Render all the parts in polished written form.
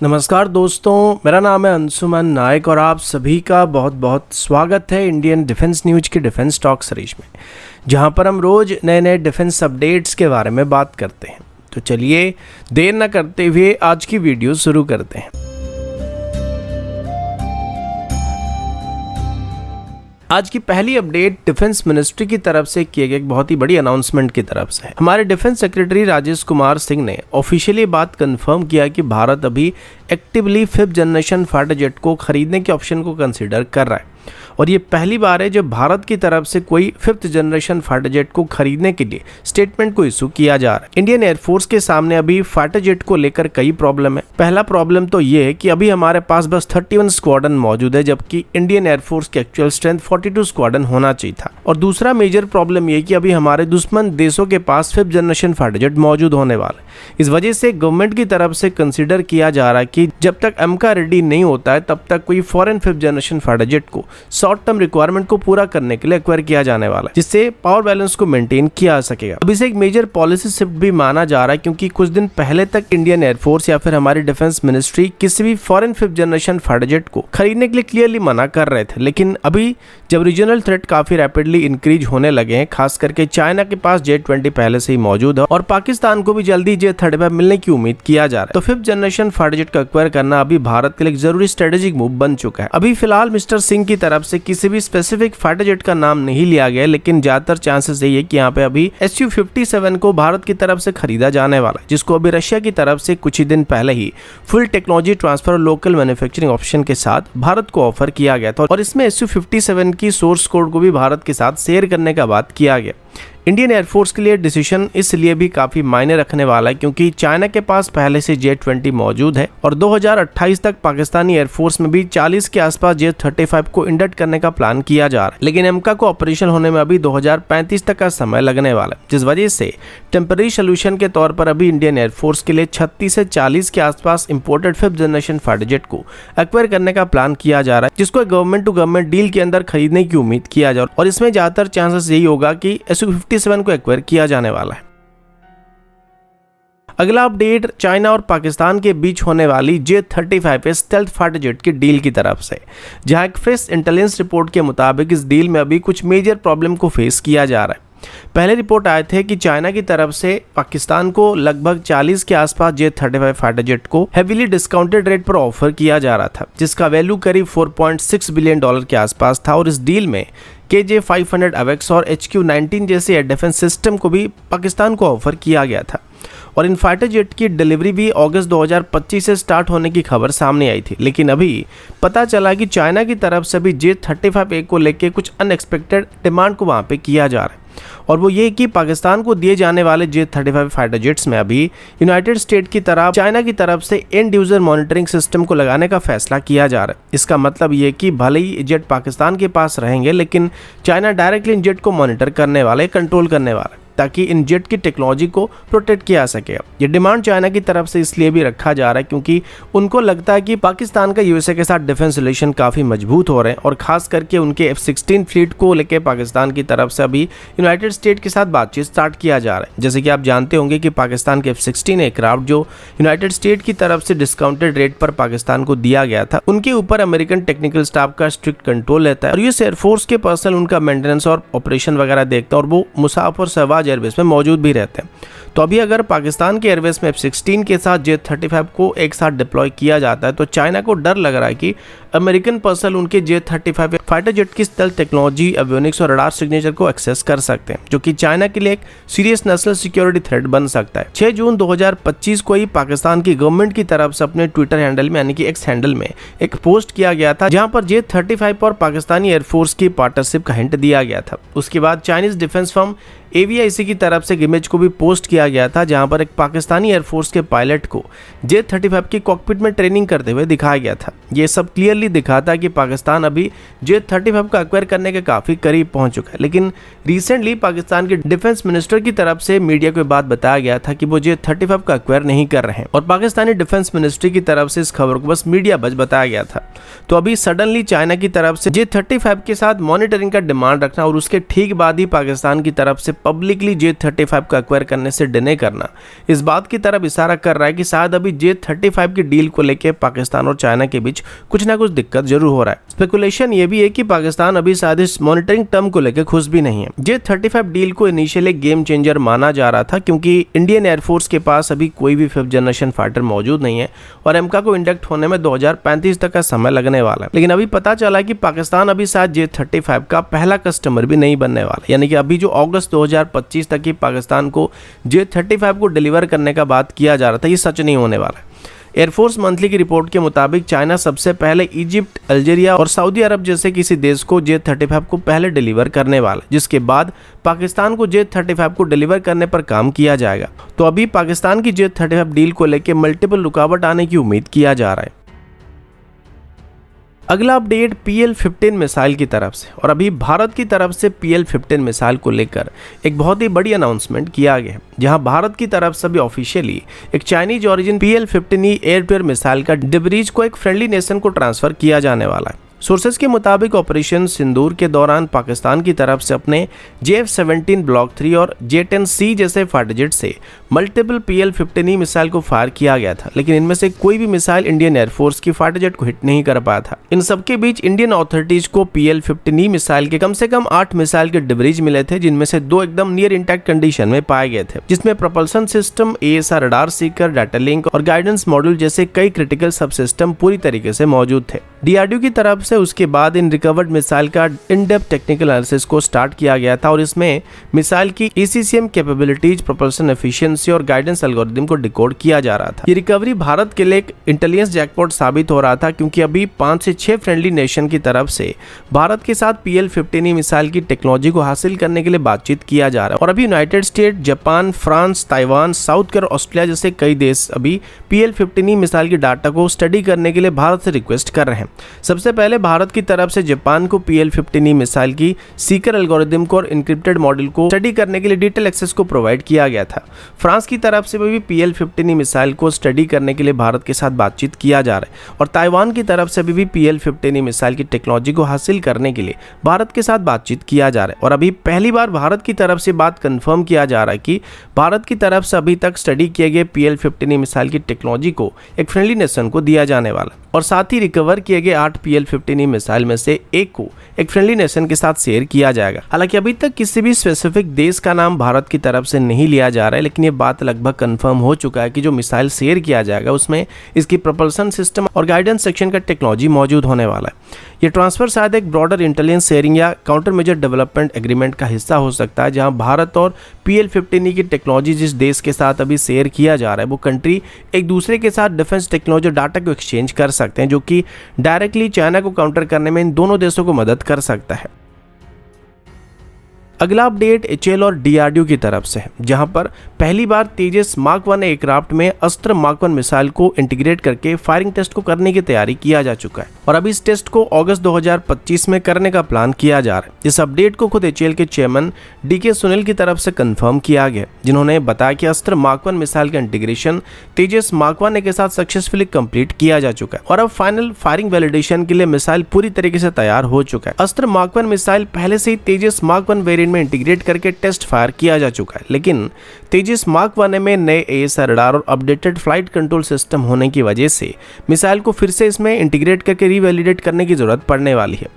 नमस्कार दोस्तों, मेरा नाम है अंशुमन नायक और आप सभी का बहुत बहुत स्वागत है इंडियन डिफेंस न्यूज के डिफेंस टॉक सीरीज में, जहां पर हम रोज नए नए डिफेंस अपडेट्स के बारे में बात करते हैं। तो चलिए देर न करते हुए आज की वीडियो शुरू करते हैं। आज की पहली अपडेट डिफेंस मिनिस्ट्री की तरफ से किए गए एक बहुत ही बड़ी अनाउंसमेंट की तरफ से है। हमारे डिफेंस सेक्रेटरी राजेश कुमार सिंह ने ऑफिशियली बात कंफर्म किया कि भारत अभी actively 5th generation fighter jet को खरीदने के ऑप्शन को कंसीडर कर रहा है और ये पहली बार है जब भारत की तरफ से कोई 5th जनरेशन फाइटर जेट को खरीदने के लिए स्टेटमेंट को इशू किया जा रहा है। इंडियन एयरफोर्स के सामने अभी फाइटर जेट को लेकर कई प्रॉब्लम है। पहला प्रॉब्लम तो ये है कि अभी हमारे पास बस 31 स्क्वाड्रन मौजूद है, जबकि इंडियन एयरफोर्स की एक्चुअल स्ट्रेंथ 42 स्क्वाड्रन होना चाहिए था। और दूसरा मेजर प्रॉब्लम ये कि अभी हमारे दुश्मन देशों के पास 5th जनरेशन फाइटर जेट मौजूद होने वाला है। इस वजह से गवर्नमेंट की तरफ से कंसीडर किया जा रहा है कि जब तक एमका रेडी नहीं होता है तब तक कोई foreign 5th generation fighter jet को शॉर्ट टर्म रिक्वायरमेंट को पूरा करने के लिए एक्वायर किया जाने वाला है, जिससे पावर बैलेंस को मेंटेन किया जा सकेगा। अब इसे एक मेजर पॉलिसी शिफ्ट भी माना जा रहा है, क्योंकि कुछ दिन पहले तक इंडियन एयरफोर्स या फिर हमारी डिफेंस मिनिस्ट्री किसी भी foreign 5th generation fighter jet को खरीदने के लिए क्लियरली मना कर रहे थे। लेकिन अभी जब रीजनल थ्रेट काफी रैपिडली इंक्रीज होने लगे हैं, खास करके चाइना के पास J-20 पहले से ही मौजूद है और पाकिस्तान को भी जल्दी J-35 मिलने की उम्मीद किया जा रहा है, तो 5th जनरेशन फाइटर जेट का एक्वायर करना अभी भारत के लिए एक जरूरी स्ट्रेटेजिक मूव बन चुका है। अभी फिलहाल मिस्टर सिंह की तरफ से किसी भी स्पेसिफिक फाइटर जेट का नाम नहीं लिया गया, लेकिन ज्यादातर चांसेस यही है कि यहाँ पे अभी Su-57 को भारत की तरफ से खरीदा जाने वाला है, जिसको अभी रशिया की तरफ से कुछ ही दिन पहले ही फुल टेक्नोलॉजी ट्रांसफर और लोकल मैन्युफैक्चरिंग ऑप्शन के साथ भारत को ऑफर किया गया था और इसमें Su-57 की सोर्स कोड को भी भारत के साथ शेयर करने का बात किया गया। इंडियन एयरफोर्स के लिए डिसीजन इसलिए भी काफी मायने रखने वाला है क्योंकि चाइना के पास पहले से J-20 मौजूद है और 2028 तक पाकिस्तानी एयरफोर्स में भी 40 के आसपास J-35 को इंडक्ट करने का प्लान किया जा रहा है। लेकिन एमका को ऑपरेशन होने में अभी 2035 तक का समय लगने वाला है, जिस वजह से टेम्पररी सोल्यूशन के तौर पर अभी इंडियन एयरफोर्स के लिए 36 से 40 के आसपास imported 5th generation fighter jet को एक्वायर करने का प्लान किया जा रहा है, जिसको गवर्नमेंट टू गवर्नमेंट डील के अंदर खरीदने की उम्मीद किया जा रहा है और इसमें ज्यादातर चांसेस यही होगा कि Su-57 को एक्वायर किया जाने वाला है। अगला अपडेट चाइना और पाकिस्तान के बीच होने वाली J-35 स्टेल्थ फाइटर जेट की डील की तरफ से, जहां एक फ्रेश इंटेलिजेंस रिपोर्ट के मुताबिक इस डील में अभी कुछ मेजर प्रॉब्लम को फेस किया जा रहा है। पहले रिपोर्ट आए थे कि चाइना की तरफ से पाकिस्तान को लगभग 40 के आसपास J-35 फाइटर जेट को हेवीली डिस्काउंटेड रेट पर ऑफर किया जा रहा था, जिसका वैल्यू करीब $4.6 बिलियन के आसपास था और इस डील में KJ-500 AWACS और HQ-19 जैसे एयर डिफेंस सिस्टम को भी पाकिस्तान को ऑफर किया गया था और इन फाइटर जेट की डिलीवरी भी अगस्त 2025 से स्टार्ट होने की खबर सामने आई थी। लेकिन अभी पता चला कि चाइना की तरफ से भी J-35A को लेके कुछ अनएक्सपेक्टेड डिमांड को वहां पे किया जा रहा है और वो ये कि पाकिस्तान को दिए जाने वाले J-35 फाइटर जेट्स में अभी यूनाइटेड स्टेट की तरफ चाइना की तरफ से एंड यूजर मॉनिटरिंग सिस्टम को लगाने का फैसला किया जा रहा है। इसका मतलब ये कि भले ही जेट पाकिस्तान के पास रहेंगे, लेकिन चाइना डायरेक्टली इन जेट को मॉनिटर करने वाले, कंट्रोल करने वाला, ताकि इन जेट की टेक्नोलॉजी को प्रोटेक्ट किया जा सके। ये डिमांड चाइना की तरफ से इसलिए भी रखा जा रहा है क्योंकि उनको लगता है कि पाकिस्तान का यूएसए के साथ डिफेंस रिलेशन काफ़ी मजबूत हो रहे हैं और खास करके उनके F-16 फ्लीट को लेकर पाकिस्तान की तरफ से अभी यूनाइटेड स्टेट के साथ बातचीत स्टार्ट किया जा रहा है। जैसे कि आप जानते होंगे कि पाकिस्तान के F-16 एयरक्राफ्ट जो यूनाइटेड स्टेट की तरफ से डिस्काउंटेड रेट पर पाकिस्तान को दिया गया था, उनके ऊपर अमेरिकन टेक्निकल स्टाफ का स्ट्रिक्ट कंट्रोल रहता है और यूएस एयरफोर्स के पर्सनल उनका मेंटेनेंस और ऑपरेशन वगैरह देखता है और वो मुसाफ और शहबाज एयरबेस में मौजूद भी रहते हैं। तो अभी अगर पाकिस्तान के एयरवेज में F-16 के साथ J-35 को एक साथ डिप्लॉय किया जाता है तो चाइना को डर लग रहा है कि अमेरिकन पर्सनल उनके J-35 फाइटर जेट की स्टेल्थ टेक्नोलॉजी, एवियोनिक्स और रडार सिग्नेचर को एक्सेस कर सकते हैं, जो कि चाइना के लिए एक सीरियस नेशनल सिक्योरिटी थ्रेट बन सकता है। 6 जून 2025 को ही पाकिस्तान की गवर्नमेंट की तरफ से अपने ट्विटर हैंडल में यानी कि X हैंडल में एक पोस्ट किया गया था, जहां पर J-35 और पाकिस्तानी एयरफोर्स की पार्टनरशिप का हिंट दिया गया था। उसके बाद चाइनीज डिफेंस फर्म AVIC की तरफ से इमेज को भी पोस्ट किया गया था, जहां पर एक पाकिस्तानी एयरफोर्स के पायलट को J-35 की कॉकपिट में ट्रेनिंग करते हुए दिखाया गया था। ये सब क्लियरली दिखाता है कि पाकिस्तान अभी J-35 को एक्वायर करने के काफी करीब पहुंच चुका है। लेकिन रिसेंटली पाकिस्तान के डिफेंस मिनिस्टर की तरफ से मीडिया को बात बताया गया था कि वो J-35 का एक्वायर नहीं कर रहे हैं और पाकिस्तानी डिफेंस मिनिस्ट्री की तरफ से इस खबर को बस मीडिया बज बताया गया था। तो अभी सडनली चाइना की तरफ से J-35 के साथ मॉनिटरिंग का डिमांड रखना और उसके ठीक बाद ही पाकिस्तान की तरफ से पब्लिकली J-35 को एक्वायर करने से डिने करना इस बात की तरफ इशारा कर रहा है कि शायद अभी J-35 की डील को लेकर पाकिस्तान और चाइना के बीच कुछ ना कुछ दिक्कत जरूर हो रहा है। स्पेकुलेशन ये भी है कि पाकिस्तान अभी शायद इस मॉनिटरिंग टर्म को लेकर खुश भी नहीं है। J-35 डील को इनिशियली गेम चेंजर माना जा रहा था क्योंकि इंडियन एयरफोर्स के पास अभी कोई भी 5th जनरेशन फाइटर मौजूद नहीं है और एमका को इंडक्ट होने में 2035 तक का समय लगने वाला है। लेकिन अभी पता चला कि पाकिस्तान अभी शायद J-35 का पहला कस्टमर भी नहीं बनने वाला, यानी कि अभी जो अगस्त 2025 तक ही पाकिस्तान को J-35 को डिलीवर करने का बात किया जा रहा था, ये सच नहीं होने वाला है। एयरफोर्स मंथली की रिपोर्ट के मुताबिक चाइना सबसे पहले इजिप्ट, अल्जीरिया और सऊदी अरब जैसे किसी देश को J-35 को पहले डिलीवर करने वाला, जिसके बाद पाकिस्तान को J-35 को डिलीवर करने पर काम किया जाएगा। तो अभी पाकिस्तान की J-35 डील को लेकर मल्टीपल रुकावट आने की उम्मीद किया जा रहा है। अगला अपडेट PL-15 मिसाइल की तरफ से, और अभी भारत की तरफ से PL-15 मिसाइल को लेकर एक बहुत ही बड़ी अनाउंसमेंट किया गया है, जहां भारत की तरफ से भी ऑफिशियली एक Chinese origin PL-15E air to air missile का डिब्रीज को एक फ्रेंडली नेशन को ट्रांसफर किया जाने वाला है। सोर्सेज के मुताबिक ऑपरेशन सिंदूर के दौरान पाकिस्तान की तरफ से अपने JF-17 ब्लॉक 3 और J-10C जैसे फाइटर जेट से मल्टीपल PL-15E मिसाइल को फायर किया गया था, लेकिन इनमें से कोई भी मिसाइल इंडियन एयरफोर्स की फाइटर जेट को हिट नहीं कर पाया था। इन सबके बीच इंडियन अथॉरिटीज को PL-15E मिसाइल के कम से कम 8 मिसाइल के डिब्रीज मिले थे, जिनमें से 2 एकदम नियर इंटैक्ट कंडीशन में पाए गए थे, जिसमें propulsion system, AESA radar Sikar, data link और गाइडेंस मॉड्यूल जैसे कई क्रिटिकल सब सिस्टम पूरी तरीके से मौजूद थे। DRDO की तरफ से उसके बाद इन रिकवर्ड मिसाइल का इन डेप्थ टेक्निकल एनालिसिस को स्टार्ट किया गया था और इसमें मिसाइल की ECCM कैपेबिलिटीज, प्रोपल्सन एफिशिएंसी और गाइडेंस एल्गोरिथम को डिकोड किया जा रहा था। ये रिकवरी भारत के लिए एक इंटेलिजेंस जैकपॉट साबित हो रहा था, क्योंकि अभी 5 से 6 फ्रेंडली नेशन की तरफ से भारत के साथ PL-15E मिसाइल की टेक्नोलॉजी को हासिल करने के लिए बातचीत किया जा रहा है और अभी United state, Japan, France, Taiwan, south Korea, Australia जैसे कई देश अभी PL-15E मिसाइल की डाटा को स्टडी करने के लिए भारत से रिक्वेस्ट कर रहे हैं। सबसे पहले भारत की तरफ से जापान को PL-15E मिसाइल की सीकर एल्गोरिथम को और इंक्रिप्टेड मॉडल को स्टडी करने के लिए डिटेल एक्सेस को प्रोवाइड किया गया था। फ्रांस की तरफ से भी PL-15E मिसाइल को स्टडी करने के लिए भारत के साथ बातचीत किया जा रहा है और ताइवान की तरफ से भी PL-15E मिसाइल की टेक्नोलॉजी को हासिल करने के लिए भारत के साथ बातचीत किया जा रहा है और अभी पहली बार भारत की तरफ से बात कंफर्म किया जा रहा है कि भारत की तरफ से अभी तक स्टडी किए गए PL-15E मिसाइल की टेक्नोलॉजी को एक फ्रेंडली नेशन को दिया जाने वाला और साथ ही रिकवर किए गए 8 PL-15E मिसाइल में से एक को एक फ्रेंडली नेशन के साथ शेयर किया जाएगा। हालांकि अभी तक किसी भी स्पेसिफिक देश का नाम भारत की तरफ से नहीं लिया जा रहा है, लेकिन ये बात लगभग कंफर्म हो चुका है कि जो मिसाइल शेयर किया जाएगा उसमें इसकी प्रोपल्सन सिस्टम और गाइडेंस सेक्शन का टेक्नोलॉजी मौजूद होने वाला है। ये ट्रांसफर शायद एक ब्रॉडर इंटेलिजेंस शेयरिंग या काउंटर मेजर डेवलपमेंट एग्रीमेंट का हिस्सा हो सकता है, जहां भारत और PL-15E की टेक्नोलॉजी जिस देश के साथ अभी शेयर किया जा रहा है वो कंट्री एक दूसरे के साथ डिफेंस टेक्नोलॉजी डाटा को एक्सचेंज कर सकते हैं, जो कि डायरेक्टली चाइना को काउंटर करने में इन दोनों देशों को मदद कर सकता है। अगला अपडेट HAL और DRDO की तरफ से है, जहां पर पहली बार तेजस मार्क 1 एयरक्राफ्ट में अस्त्र मार्क 1 मिसाइल को इंटीग्रेट करके फायरिंग टेस्ट को करने की तैयारी किया जा चुका है और अभी इस टेस्ट को अगस्त 2025 में करने का प्लान किया जा रहा है। इस अपडेट को खुद HAL के चेयरमैन DK सुनील की तरफ से कंफर्म किया गया, जिन्होंने बताया कि अस्त्र मार्क 1 मिसाइल का इंटीग्रेशन तेजस मार्क 1 के साथ सक्सेसफुली कंप्लीट किया जा चुका है और अब फाइनल फायरिंग वैलिडेशन के लिए मिसाइल पूरी तरीके से तैयार हो चुका है। अस्त्र मार्क 1 मिसाइल पहले से ही तेजस मार्क 1 वेरिएंट में इंटीग्रेट करके टेस्ट फायर किया जा चुका है, लेकिन तेजस मार्क 1 में नए AESA रडार और अपडेटेड फ्लाइट कंट्रोल सिस्टम होने की वजह से मिसाइल को फिर से इसमें इंटीग्रेट करके रीवैलिडेट करने की जरूरत पड़ने वाली है।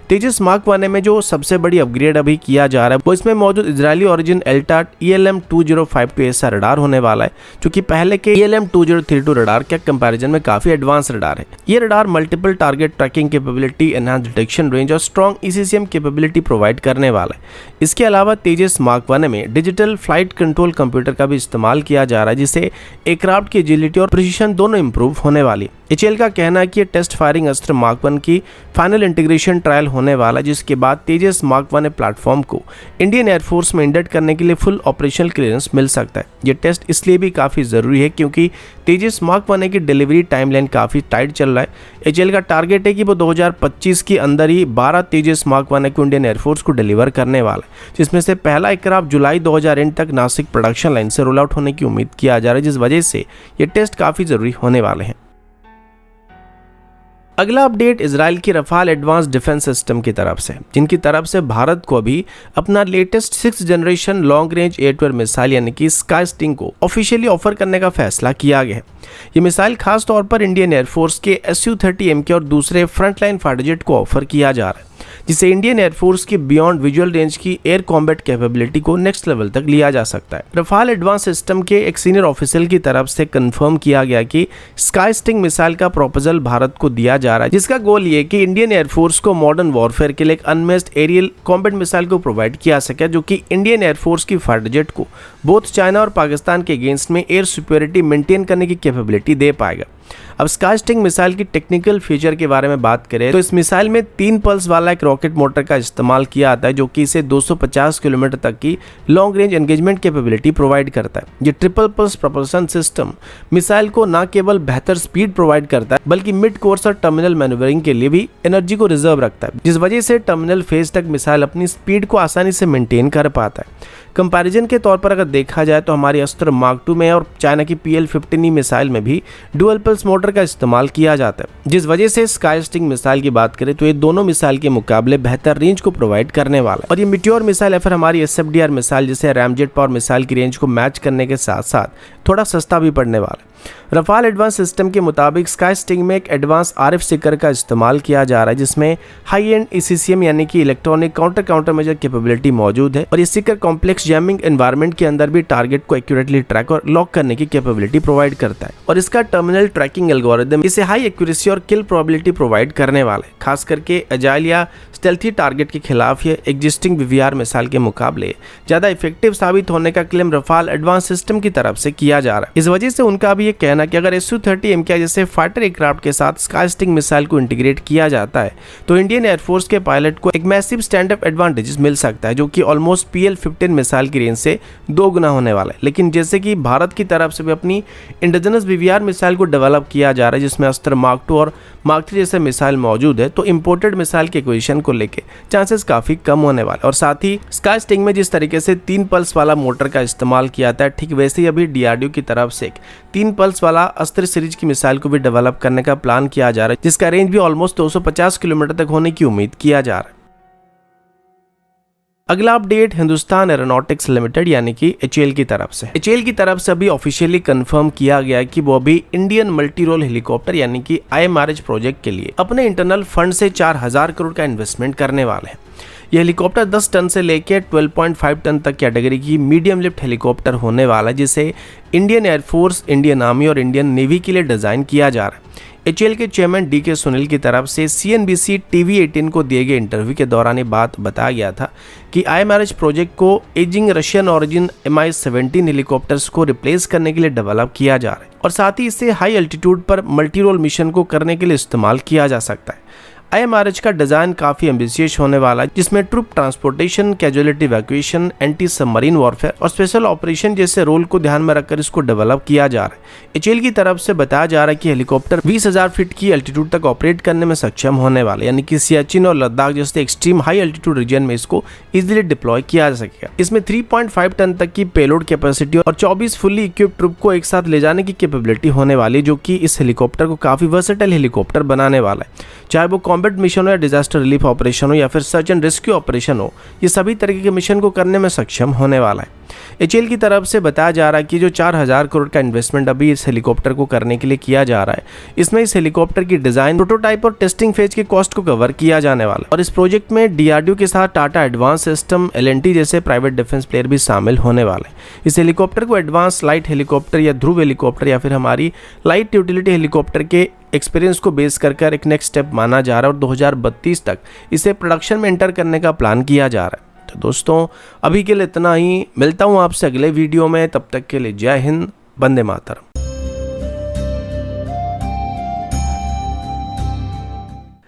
तेजस मार्क 1 में जो सबसे बड़ी अपग्रेड अभी किया जा रहा है वो इसमें मौजूद Israeli origin ELTA ELM-2052 AESA radar होने वाला है, जो कि पहले के ELM-2032 रडार के कंपैरिजन में काफी एडवांस रडार है। ये radar multiple target tracking capability, enhance detection range और स्ट्रॉन्ग ECCM कैपेबिलिटी प्रोवाइड करने वाला है। इसके अलावा तेजस मार्क 1 में डिजिटल फ्लाइट कंट्रोल कंप्यूटर का भी इस्तेमाल किया जा रहा है, जिससे एयरक्राफ्ट की एजिलिटी और प्रिसिशन दोनों इंप्रूव होने वाली। HAL का कहना है कि टेस्ट फायरिंग अस्त्र मार्क 1 की फाइनल इंटीग्रेशन ट्रायल होने वाला, जिसके बाद तेजस मार्क 1 प्लेटफॉर्म को इंडियन एयरफोर्स में इंडक्ट करने के लिए फुल ऑपरेशनल क्लियरेंस मिल सकता है। ये टेस्ट इसलिए भी काफ़ी ज़रूरी है क्योंकि तेजस मार्क 1 की डिलीवरी टाइमलाइन काफ़ी टाइट चल रहा है। HAL का टारगेट है कि वो 2025 के अंदर ही 12 तेजस मार्क 1 को इंडियन एयरफोर्स को डिलीवर करने वाला है, जिसमें से पहला एयरक्राफ्ट जुलाई 2000 एंड तक नासिक प्रोडक्शन लाइन से रोल आउट होने की उम्मीद किया जा रहा है, जिस वजह से ये टेस्ट काफ़ी ज़रूरी होने वाले हैं। अगला अपडेट इजराइल की रफाल एडवांस डिफेंस सिस्टम की तरफ से, जिनकी तरफ से भारत को अभी अपना latest 6th generation long range air to air missile यानी कि स्काई स्टिंग को ऑफिशियली ऑफर करने का फैसला किया गया है। ये मिसाइल खास तौर पर इंडियन एयरफोर्स के Su-30 MK और दूसरे फ्रंटलाइन फाइटर जेट को ऑफर किया जा रहा है, जिससे इंडियन एयरफोर्स की बियॉन्ड विजुअल रेंज की एयर कॉम्बैट कैपेबिलिटी को नेक्स्ट लेवल तक लिया जा सकता है। रफाल एडवांस सिस्टम के एक सीनियर ऑफिसर की तरफ से कंफर्म किया गया कि स्काई स्टिंग मिसाइल का प्रपोजल भारत को दिया जा रहा है, जिसका गोल ये कि इंडियन एयरफोर्स को मॉडर्न वॉरफेयर के लिए एक अनमेस्ड एरियल कॉम्बैट मिसाइल को प्रोवाइड किया सके, जो कि इंडियन एयरफोर्स की फाइटर जेट को बोथ चाइना और पाकिस्तान के अगेंस्ट में एयर सुपीरियरिटी मेंटेन करने की कैपेबिलिटी दे पाएगा। अब स्काई स्टिंग मिसाइल की टेक्निकल फीचर के बारे में बात करें तो इस मिसाइल में 3 पल्स वाला एक रॉकेट मोटर का इस्तेमाल किया जाता है, जो कि इसे 250 किलोमीटर तक की long range engagement capability provide करता है। ये triple pulse propulsion system missile को न केवल बेहतर स्पीड प्रोवाइड करता है, बल्कि मिड कोर्स और टर्मिनल मैन्यूवरिंग के लिए भी एनर्जी को रिजर्व रखता है, जिस वजह से टर्मिनल फेज तक मिसाइल अपनी स्पीड को आसानी से मेंटेन कर पाता है। कंपैरिजन के तौर पर अगर देखा जाए तो हमारी अस्त्र मार्क 2 में और चाइना की PL-15E मिसाइल में भी डुअल पल्स मोटर का इस्तेमाल किया जाता है, जिस वजह से स्काई स्टिंग मिसाइल की बात करें तो ये दोनों मिसाइल के मुकाबले बेहतर रेंज को प्रोवाइड करने वाला है। और ये मिट्योर मिसाइल या फिर हमारी SFDR मिसाइल जैसे रैमजेट पावर मिसाइल की रेंज को मैच करने के साथ साथ थोड़ा सस्ता भी पड़ने वाला है। रफाल एडवांस सिस्टम के मुताबिक स्काई स्टिंग में एक एडवांस RF सीकर का इस्तेमाल किया जा रहा है, जिसमें हाई एंड ECCM यानी कि इलेक्ट्रॉनिक काउंटर मेजर कैपेबिलिटी मौजूद है। और ये सीकर कॉम्प्लेक्स जैमिंग एनवायरनमेंट के अंदर भी टारगेट को एक्यूरेटली ट्रैक और लॉक करने की कैपेबिलिटी प्रोवाइड करता है। और इसका टर्मिनल ट्रैकिंग एल्गोरिथम इसे हाई एक्यूरेसी और किल प्रोबेबिलिटी प्रोवाइड करने वाला है, खास करके एजाइल या स्टेल्थी टारगेट के खिलाफ ये एग्जिस्टिंग VVR मिसाइल के मुकाबले ज्यादा इफेक्टिव साबित होने का क्लेम रफाल एडवांस सिस्टम की तरफ से किया जा रहा है। इस वजह से उनका भी ये कहना कि अगर Su-30 MK जैसे फाइटर एयरक्राफ्ट के साथ स्काई स्टिंग मिसाइल को इंटीग्रेट किया जाता है तो इंडियन एयरफोर्स के पायलट को एक मैसिव स्टैंड अप एडवांटेज मिल सकता है, जो कि ऑलमोस्ट PL-15 मिसाइल की रेंज से 2 गुना होने वाला है। लेकिन जैसे कि भारत की तरफ से भी अपनी इंडिजिनस VVR मिसाइल को डेवलप किया जा रहा है, जिसमें अस्त्र मार्क 2 और मार्क 3 जैसे मिसाइल मौजूद है, तो इंपोर्टेड मिसाइल के एक्विजिशन को लेके चांसेस काफी कम होने वाले। और साथ ही स्काई स्टिंग में जिस तरीके से 3 पल्स वाला मोटर का इस्तेमाल किया जाता है, ठीक वैसे ही अभी DRDO की तरफ से 3 पल्स वाला अस्त्र सीरीज की मिसाइल को भी डेवलप करने का प्लान किया जा रहा है, जिसका रेंज भी ऑलमोस्ट 250 किलोमीटर तक होने की उम्मीद किया जा रहा है। अगला अपडेट हिंदुस्तान एरोनॉटिक्स लिमिटेड यानी कि HAL की तरफ से। HAL की तरफ से अभी ऑफिशियली कंफर्म किया गया है कि वो अभी इंडियन मल्टी रोल हेलीकॉप्टर यानी कि IMRH प्रोजेक्ट के लिए अपने इंटरनल फंड से 4000 करोड़ का इन्वेस्टमेंट करने वाले हैं। यह हेलीकॉप्टर 10 टन से लेकर 12.5 टन तक कैटेगरी की मीडियम लिफ्ट हेलीकॉप्टर होने वाला है, जिसे इंडियन एयरफोर्स, इंडियन आर्मी और इंडियन नेवी के लिए डिजाइन किया जा रहा है। HAL के चेयरमैन DK सुनील की तरफ से CNBC TV18 को दिए गए इंटरव्यू के दौरान ये बात बताया गया था कि IMRH प्रोजेक्ट को ageing Russian origin Mi-17 helicopters को रिप्लेस करने के लिए डेवलप किया जा रहा है और साथ ही इसे हाई एल्टीट्यूड पर मल्टी रोल मिशन को करने के लिए इस्तेमाल किया जा सकता है। IMRH का डिजाइन काफी एम्बिशियस होने वाला है, जिसमें troop transportation, casualty evacuation, anti submarine warfare और स्पेशल ऑपरेशन जैसे रोल को ध्यान में रखकर इसको डेवलप किया जा रहा है। HAL की तरफ से बताया जा रहा है कि हेलीकॉप्टर 20,000 फीट की एल्टीट्यूड तक ऑपरेट करने में सक्षम होने वाले, यानी कि सियाचिन और लद्दाख जैसे एक्सट्रीम हाई एल्टीट्यूड रीजन में इसको इजीली डिप्लॉय किया जा सकेगा। इसमें 3.5 टन तक की पेलोड कैपेसिटी और 24 फुल्ली इक्विप्ड ट्रूप को एक साथ ले जाने की कैपेबिलिटी होने वाली, जो कि इस हेलीकॉप्टर को काफी वर्सेटाइल हेलीकॉप्टर बनाने वाला है। चाहे वो कॉम्बैट मिशन हो या डिजास्टर रिलीफ ऑपरेशन हो या फिर सर्च एंड रेस्क्यू ऑपरेशन हो, ये सभी तरीके के मिशन को करने में सक्षम होने वाला है। HAL की तरफ से बताया जा रहा है कि जो 4000 करोड़ का इन्वेस्टमेंट अभी इस हेलीकॉप्टर को करने के लिए किया जा रहा है, इसमें इस हेलीकॉप्टर की डिजाइन, प्रोटोटाइप और टेस्टिंग फेज के कॉस्ट को कवर किया जाने वाला है। और इस प्रोजेक्ट में DRDO के साथ टाटा एडवांस सिस्टम, L&T जैसे प्राइवेट डिफेंस प्लेयर भी शामिल होने वाले हैं। इस हेलीकॉप्टर को एडवांस लाइट हेलीकॉप्टर या ध्रुव हेलीकॉप्टर या फिर हमारी लाइट यूटिलिटी हेलीकॉप्टर के एक्सपीरियंस को बेस कर एक नेक्स्ट स्टेप माना जा रहा है और 2032 तक इसे प्रोडक्शन में एंटर करने का प्लान किया जा रहा है। तो दोस्तों अभी के लिए इतना ही, मिलता हूँ आपसे अगले वीडियो में, तब तक के लिए जय हिंद, वंदे मातरम।